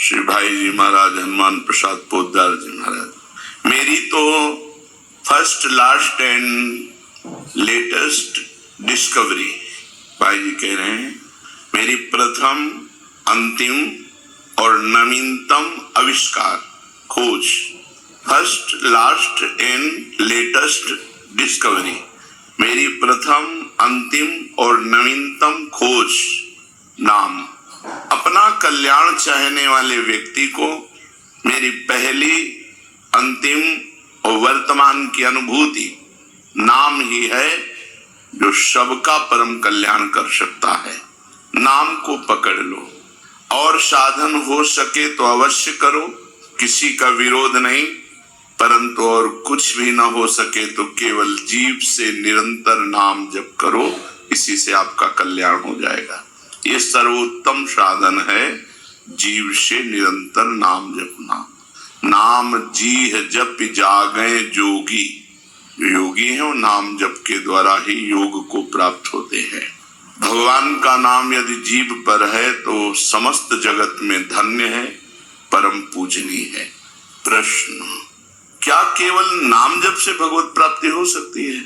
श्री भाई जी महाराज, हनुमान प्रसाद पोद्दार जी महाराज, मेरी तो first last and latest discovery, भाई जी कह रहे हैं मेरी प्रथम अंतिम और नवीनतम आविष्कार खोज, first last and latest discovery, मेरी प्रथम अंतिम और नवीनतम खोज नाम। अपना कल्याण चाहने वाले व्यक्ति को मेरी पहली, अंतिम और वर्तमान की अनुभूति नाम ही है जो सबका परम कल्याण कर सकता है। नाम को पकड़ लो और साधन हो सके तो अवश्य करो, किसी का विरोध नहीं, परंतु और कुछ भी ना हो सके तो केवल जीव से निरंतर नाम जप करो, इसी से आपका कल्याण हो जाएगा। ये सर्वोत्तम साधन है, जीव से निरंतर नाम जपना। नाम जीह जप जागे जोगी, योगी है वो नाम जप के द्वारा ही योग को प्राप्त होते हैं। भगवान का नाम यदि जीभ पर है तो समस्त जगत में धन्य है, परम पूजनीय है। प्रश्न, क्या केवल नाम जप से भगवत प्राप्ति हो सकती है?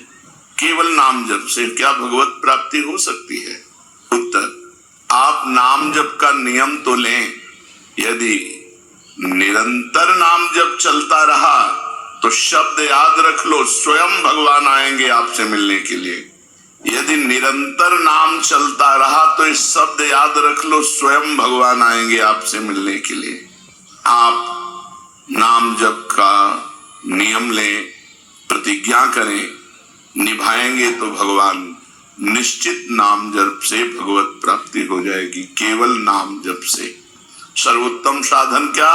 केवल नाम जप से क्या भगवत प्राप्ति हो सकती है? उत्तर, आप नाम जप का नियम तो लें, यदि निरंतर नाम जप चलता रहा तो शब्द याद रख लो, स्वयं भगवान आएंगे आपसे मिलने के लिए। यदि निरंतर नाम चलता रहा तो इस शब्द याद रख लो, स्वयं भगवान आएंगे आपसे मिलने के लिए। आप नाम जप का नियम लें, प्रतिज्ञा करें, निभाएंगे तो भगवान निश्चित नाम जप से भगवत प्राप्ति हो जाएगी। केवल नाम जप से सर्वोत्तम साधन क्या?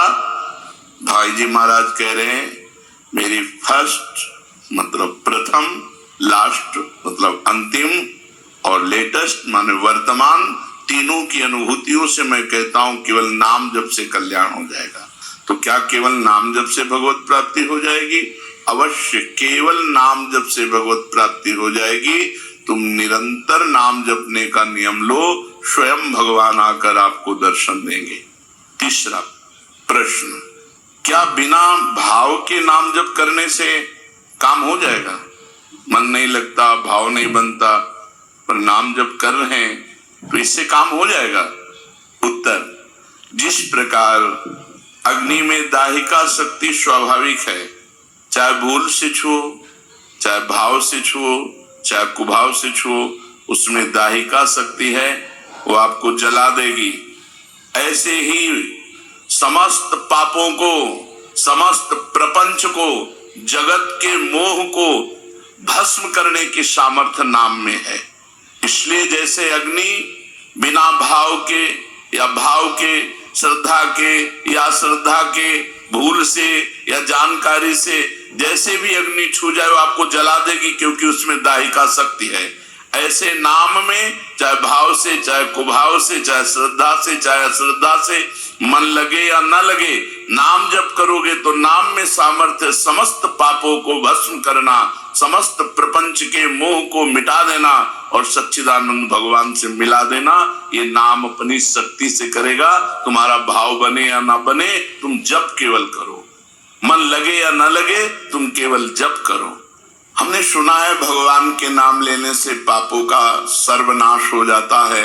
भाई जी महाराज कह रहे हैं मेरी फर्स्ट मतलब प्रथम, लास्ट मतलब अंतिम और लेटेस्ट माने वर्तमान, तीनों की अनुभूतियों से मैं कहता हूं केवल नाम जप से कल्याण हो जाएगा। तो क्या केवल नाम जप से भगवत प्राप्ति हो जाएगी? अवश्य केवल नाम जप से भगवत प्राप्ति हो जाएगी। तुम निरंतर नाम जपने का नियम लो, स्वयं भगवान आकर आपको दर्शन देंगे। तीसरा प्रश्न, क्या बिना भाव के नाम जप करने से काम हो जाएगा? मन नहीं लगता, भाव नहीं बनता, पर नाम जप कर रहे हैं तो इससे काम हो जाएगा? उत्तर, जिस प्रकार अग्नि में दाहिका शक्ति स्वाभाविक है, चाहे भूल से छुओ, चाहे भाव से छुओ, चाहे कुभाव से छुओ, उसमें दाहिका शक्ति है, वो आपको जला देगी। ऐसे ही समस्त पापों को, समस्त प्रपंच को, जगत के मोह को भस्म करने की सामर्थ्य नाम में है। इसलिए जैसे अग्नि बिना भाव के या भाव के, श्रद्धा के या श्रद्धा के, भूल से या जानकारी से जैसे भी अग्नि छू जाए वो आपको जला देगी, क्योंकि उसमें दाहिका शक्ति है। ऐसे नाम में चाहे भाव से, चाहे कुभाव से, चाहे श्रद्धा से, चाहे अश्रद्धा से, मन लगे या न लगे, नाम जप करोगे तो नाम में सामर्थ्य समस्त पापों को भस्म करना, समस्त प्रपंच के मोह को मिटा देना और सच्चिदानंद भगवान से मिला देना। ये नाम अपनी शक्ति से करेगा। तुम्हारा भाव बने या ना बने, तुम जप केवल करो, मन लगे या न लगे, तुम केवल जप करो। हमने सुना है भगवान के नाम लेने से पापों का सर्वनाश हो जाता है।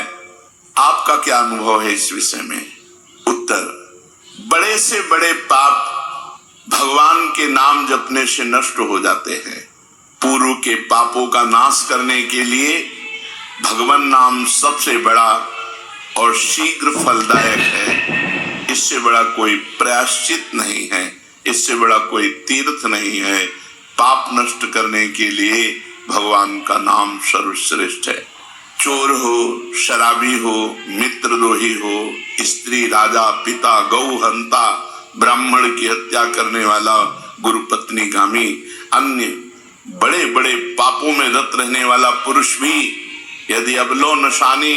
आपका क्या अनुभव है इस विषय में? उत्तर, बड़े से बड़े पाप भगवान के नाम जपने से नष्ट हो जाते हैं। पूर्व के पापों का नाश करने के लिए भगवान नाम सबसे बड़ा और शीघ्र फलदायक है। इससे बड़ा कोई प्रायश्चित नहीं है, इससे बड़ा कोई तीर्थ नहीं है। पाप नष्ट करने के लिए भगवान का नाम सर्वश्रेष्ठ है। चोर हो, शराबी हो, मित्रद्रोही हो, स्त्री, राजा, पिता, गौ हंता, ब्राह्मण की हत्या करने वाला, गुरु पत्नी गामी, अन्य बड़े बड़े पापों में रत रहने वाला पुरुष भी यदि अब लो नशानी,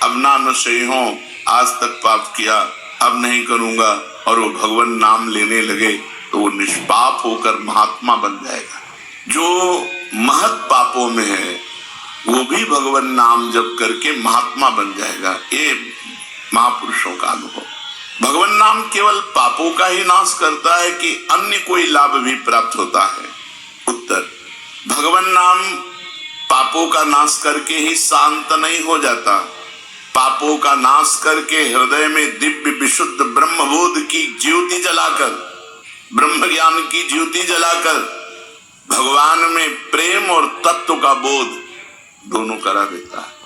अब ना नशे हो, आज तक पाप किया, अब नहीं करूंगा, और वो भगवान नाम लेने लगे तो वो निष्पाप होकर महात्मा बन जाएगा। जो महत पापों में है वो भी भगवान नाम जप करके महात्मा बन जाएगा। ये महापुरुषों का अनुभव। भगवान नाम केवल पापों का ही नाश करता है कि अन्य कोई लाभ भी प्राप्त होता है? उत्तर, भगवान नाम पापों का नाश करके ही शांत नहीं हो जाता। पापों का नाश करके हृदय में दिव्य विशुद्ध ब्रह्मबोध की ज्योति जलाकर, ब्रह्म ज्ञान की ज्योति जलाकर भगवान में प्रेम और तत्व का बोध दोनों करा देता है।